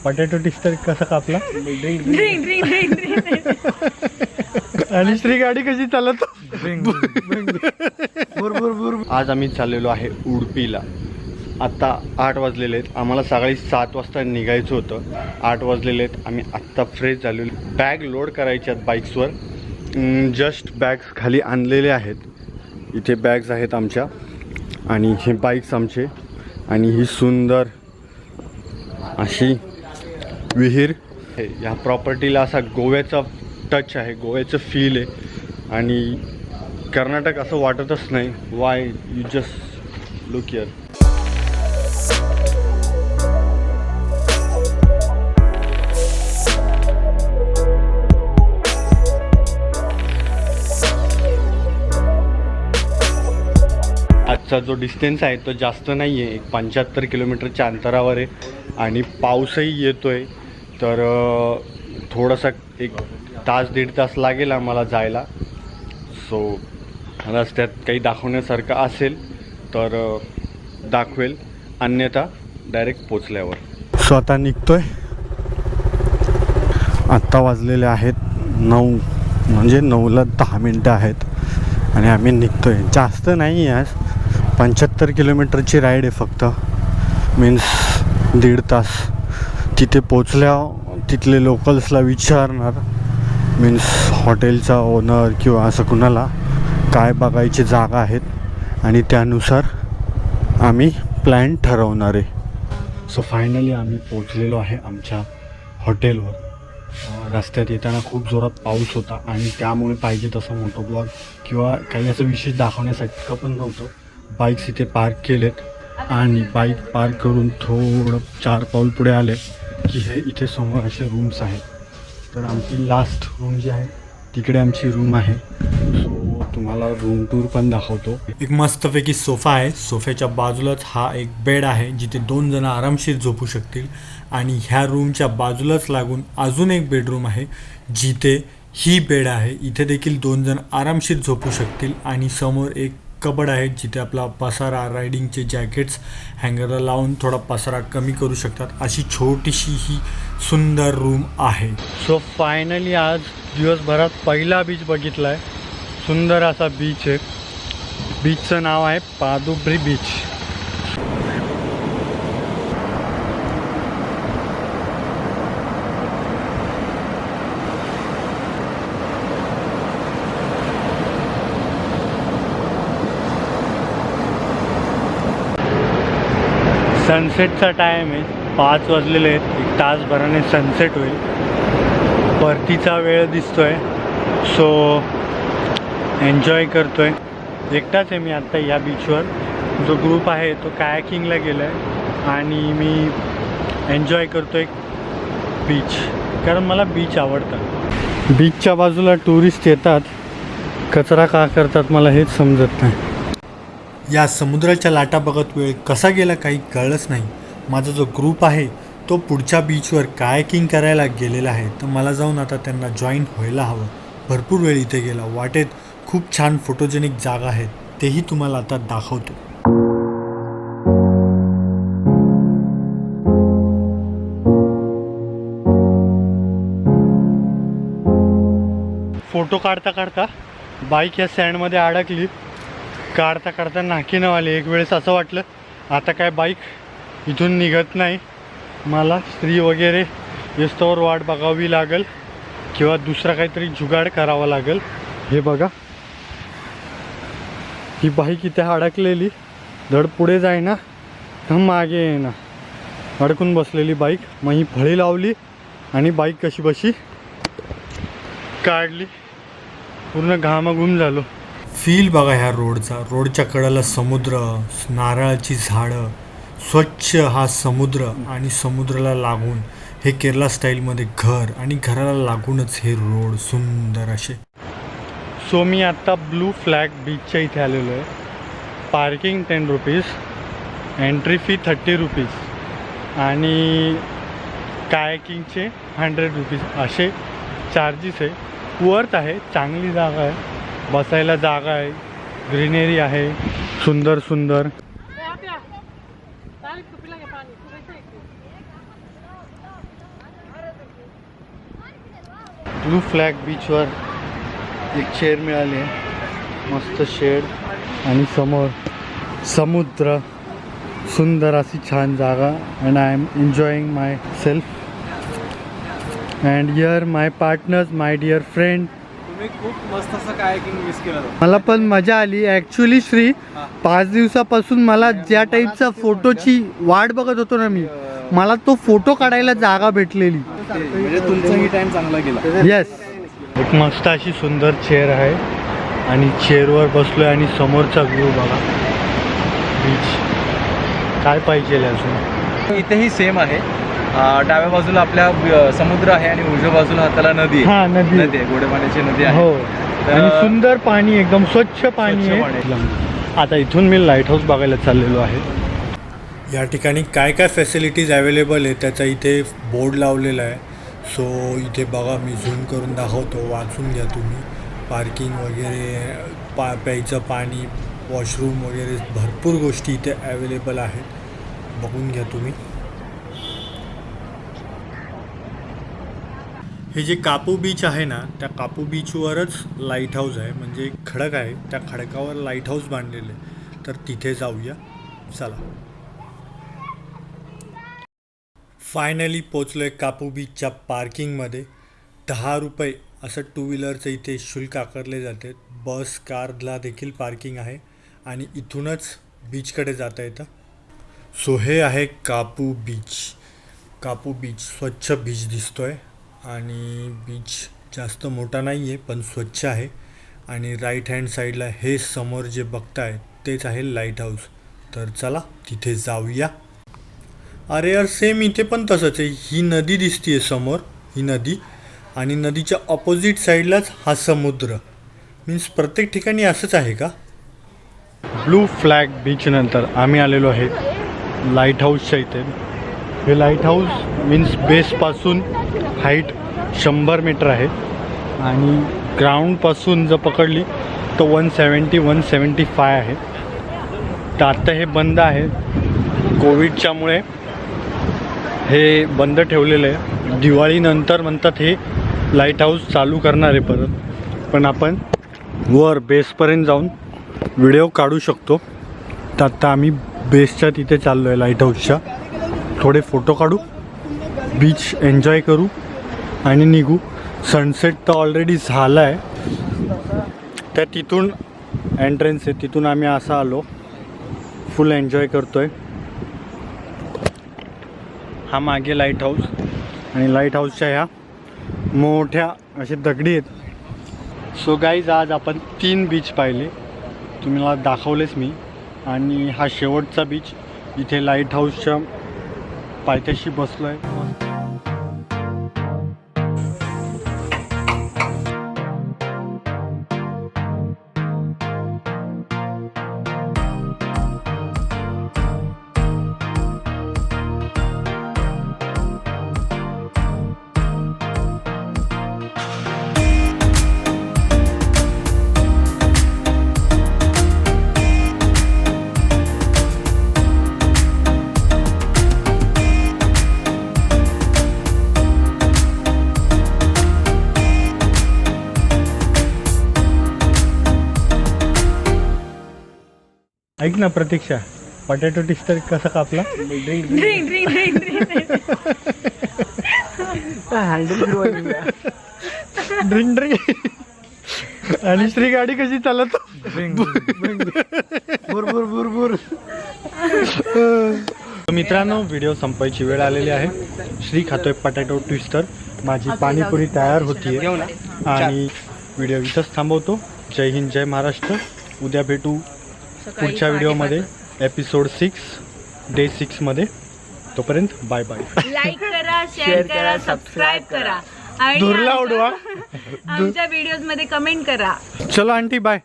Potato टिस्टर कसा कापला drink drink drink आणि श्री गाडी कशी चालवतो. आज आम्ही चाललेलो आहे उडपीला. आत्ता 8 वाजलेले आहेत. आम्हाला सकाळी 7 वाजता निघायचं होतं. 8 वाजलेले आहेत. आम्ही आत्ता फ्रेश झालेलो. बॅग लोड करायच्या आहेत बाईक्सवर. जस्ट बॅग्स खाली आणलेले आहेत. इथे बॅग्स आहेत आमच्या आणि हे बाईक्स आमचे आणि ही सुंदर अशी विहीर आहे. ह्या प्रॉपर्टीला असा गोव्याचा टच आहे, गोव्याचं फील आहे आणि कर्नाटक असं वाटतच नाही. Y you just look here. आजचा जो डिस्टन्स आहे तो जास्त नाही आहे, 75 किलोमीटरच्या अंतरावर आहे आणि पाऊसही येतो आहे. तर थोडासा 1 तास 1.5 तास लागेल आम्हाला जायला. सो रस्त्यात काही दाखवण्यासारखं असेल तर दाखवेल, अन्यथा डायरेक्ट पोचल्यावर. स्वतः निघतोय. आत्ता वाजलेले आहेत 9, म्हणजे 9ला 10 मिनटं आहेत आणि आम्ही निघतोय. जास्त नाही आहे आज, 75 किलोमीटरची राईड आहे फक्त. मीन्स 1.5 तास. तिथे पोचल्या तिथले लोकल्सला विचारणार, मीन्स हॉटेलचा ओनर किंवा असं कुणाला काय बघायची जागा आहेत आणि त्यानुसार आम्ही प्लॅन ठरवणार आहे. सो फायनली आम्ही पोचलेलो आहे आमच्या हॉटेलवर. रस्त्यात येताना खूप जोरात पाऊस होता आणि त्यामुळे पाहिजे तसं मोठं ब्लॉग किंवा काही असं विशेष दाखवण्यासाठी पण नव्हतं. बाईक्स इथे पार्क केलेत आणि बाईक पार्क करून थोडं 4 पाऊल पुढे आले की हे इथे समोर असे रूम्स आहेत. तर आमची लास्ट रूम जी आहे तिकडे आमची रूम आहे. सो तुम्हाला रूम टूर पण दाखवतो. एक मस्तपैकी सोफा आहे. सोफ्याच्या बाजूलाच हा एक बेड आहे जिथे 2 जण आरामशीर झोपू शकतील आणि ह्या रूमच्या बाजूलाच लागून अजून एक बेडरूम आहे जिथे ही बेड आहे. इथे देखील 2 जण आरामशीर झोपू शकतील आणि समोर एक कबड आहे जिथे आपला पसारा, रायडिंगचे जॅकेट्स हँगरला लावून थोडा पसारा कमी करू शकतात. अशी छोटीशी ही सुंदर रूम आहे. सो फायनली आज दिवसभरात पहिला बीच बघितला आहे. सुंदर असा बीच आहे. बीचचं नाव आहे पादुब्री बीच. सनसेटचा टाईम आहे. 5 वाजलेले आहेत. 1 तासभराने सनसेट होईल. परतीचा वेळ दिसतोय. सो एन्जॉय करतोय. एकटाच आहे मी आत्ता या बीचवर. जो ग्रुप आहे तो कायाकिंगला गेला आहे आणि मी एन्जॉय करतोय बीच, कारण मला बीच आवडतं. बीचच्या बाजूला टुरिस्ट येतात, कचरा का करतात मला हेच समजत नाही. या समुद्राच्या लाटा बघत वेळ कसा गेला काही कळलंच नाही. माझा जो ग्रुप आहे तो पुढच्या बीचवर कायाकिंग करायला गेलेला आहे. तर मला जाऊन आता त्यांना जॉईन व्हायला हवं. भरपूर वेळ इथे गेला. वाटेत खूप छान फोटोजेनिक जागा आहेत, तेही तुम्हाला आता दाखवतो. फोटो काढता काढता बाईक या सँडमध्ये अडकली. काढता काढता नाकी न आले. एक वेळेस असं वाटलं आता काय बाईक इथून निघत नाही, मला स्त्री वगैरे येस्तोवर वाट बघावी लागेल किंवा दुसरा काहीतरी जुगाड करावा लागेल. हे बघा, ही बाईक इथे अडकलेली. धड पुढे जाईना तर मागे येईना. अडकून बसलेली बाईक. मग ही फळी लावली आणि बाईक कशी बशी काढली. पूर्ण घामाघूम झालो. फील बघा ह्या रोडचा. रोडच्या कडेला समुद्र, नारळाची झाडं, स्वच्छ हा समुद्र आणि समुद्राला लागून हे केरला स्टाईलमध्ये घर आणि घराला लागूनच हे रोड सुंदर असे. सो मी आत्ता ब्लू फ्लॅग बीचच्या इथे आलेलो आहे. Parking 10 rupees, entry fee 30 rupees आणि कायाकिंगचे 100 रुपीज असे चार्जेस आहे. वर्थ आहे. चांगली जागा आहे, बसायला जागा आहे, ग्रीनरी आहे, सुंदर सुंदर. ब्लू फ्लॅग बीचवर एक चेअर मिळाली आहे, मस्त शेड आणि समोर समुद्र, सुंदर अशी छान जागा. And I am enjoying myself and here my partners, my dear friend. तुम्ही खूप मस्त असं कायाकिंग मिस केलं. मला पण मजा आली ॲक्च्युली. श्री 5 दिवसापासून मला ज्या टाईपचा फोटोची वाट बघत होतो ना मी, मला तो फोटो काढायला जागा भेटलेली. म्हणजे तुमचाही टाइम चांगला गेला. येस. एक मस्त अशी सुंदर चेअर आहे आणि चेअरवर बसलोय आणि समोरचा व्ह्यू बघा, बीच. काय पाहिजे अजून? इथेही सेम आहे. डाव्या बाजूला आपल्या समुद्र आहे आणि उजव्या बाजूला हाताला नदी आहे. हा, नदी आहे, गोड्या पाण्याची नदी आहे. हो. तर आणि सुंदर पाणी, एकदम स्वच्छ पाणी स्वच्छ आहे. पाणी. आता इथून मी लाईट हाऊस बघायला चाललेलो आहे. या ठिकाणी काय काय फॅसिलिटीज अवेलेबल आहे त्याचा इथे बोर्ड लावलेला आहे. सो इथे बघा, मी झूम करून दाखवतो, वाचून घ्या तुम्ही. पार्किंग वगैरे, प्यायचं पाणी, वॉशरूम वगैरे भरपूर गोष्टी इथे अवेलेबल आहेत, बघून घ्या तुम्ही. हे जे कापू बीच आहे ना, त्या कापू बीचवरच लाईट हाऊस आहे. म्हणजे एक खडक आहे, त्या खडकावर लाईट हाऊस बांधलेलं आहे. तर तिथे जाऊया, चला. फायनली पोचलो आहे कापू बीचच्या पार्किंगमध्ये. 10 रुपये असं 2 व्हीलरचं इथे शुल्क आकारले जाते. बस, कारला देखील पार्किंग आहे आणि इथूनच बीचकडे जाता येतं. सो हे आहे कापू बीच. कापू बीच स्वच्छ बीच दिसतो आहे आणि बीच जास्त मोठा नाही आहे पण स्वच्छ आहे. आणि राईट हँड साईडला हे समोर जे बघताय तेच आहे लाईट हाऊस. तर चला तिथे जाऊया. अरे यार, सेम इथे पण तसंच आहे. ही नदी दिसतीये समोर, ही नदी, आणि नदीच्या ऑपोजिट साईडलाच हा समुद्र. मीन्स प्रत्येक ठिकाणी असंच आहे का? ब्लू फ्लॅग बीच नंतर आम्ही आलेलो आहे लाईट हाऊसच्या इथे. हे लाईट हाऊस मीन्स बेसपासून हाईट 100 मीटर आहे आणि ग्राउंडपासून जर पकडली तर 175 आहे. तर आत्ता हे बंद आहे, कोविडच्यामुळे हे बंद ठेवलेलं आहे. दिवाळीनंतर म्हणतात हे लाईट हाऊस चालू करणार आहे परत. पण आपण वर बेसपर्यंत जाऊन व्हिडिओ काढू शकतो. तर आत्ता आम्ही बेसच्या तिथे चाललो आहे लाईट हाऊसच्या. थोडे फोटो काढू, बीच एन्जॉय करू आणि निघू. सनसेट तर ऑलरेडी झाला आहे. त्या तिथून एंट्रन्स आहे, तिथून आम्ही असं आलो. फुल एन्जॉय करतो आहे. हा मागे लाईट हाऊस आणि लाईट हाऊसच्या ह्या मोठ्या असे दगडी आहेत. सो गाईज, आज आपण 3 बीच पाहिले, तुम्हाला दाखवलेच मी. आणि हा शेवटचा बीच, इथे लाईट हाऊसच्या पायथ्याशी बसलो आहे. ऐक ना प्रतीक्षा, पटॅटो टिस्टर कसा कापला? Drink drink drink drink drink. आणि श्री गाडी कशी चालत? मित्रांनो, व्हिडिओ संपायची वेळ आलेली आहे. श्री खातोय पटॅटो ट्विस्टर. माझी पाणीपुरी तयार होतीये आणि व्हिडिओ इथंच थांबवतो. जय हिंद, जय महाराष्ट्र. उद्या भेटू पुढच्या व्हिडिओमध्ये, एपिसोड 6 डे 6 मध्ये. तोपर्यंत बाय बाय. लाईक करा, शेअर करा, सबस्क्राईब करा आणि धुरला उडवा. आमच्या व्हिडिओज मध्ये कमेंट करा. चलो आंटी, बाय.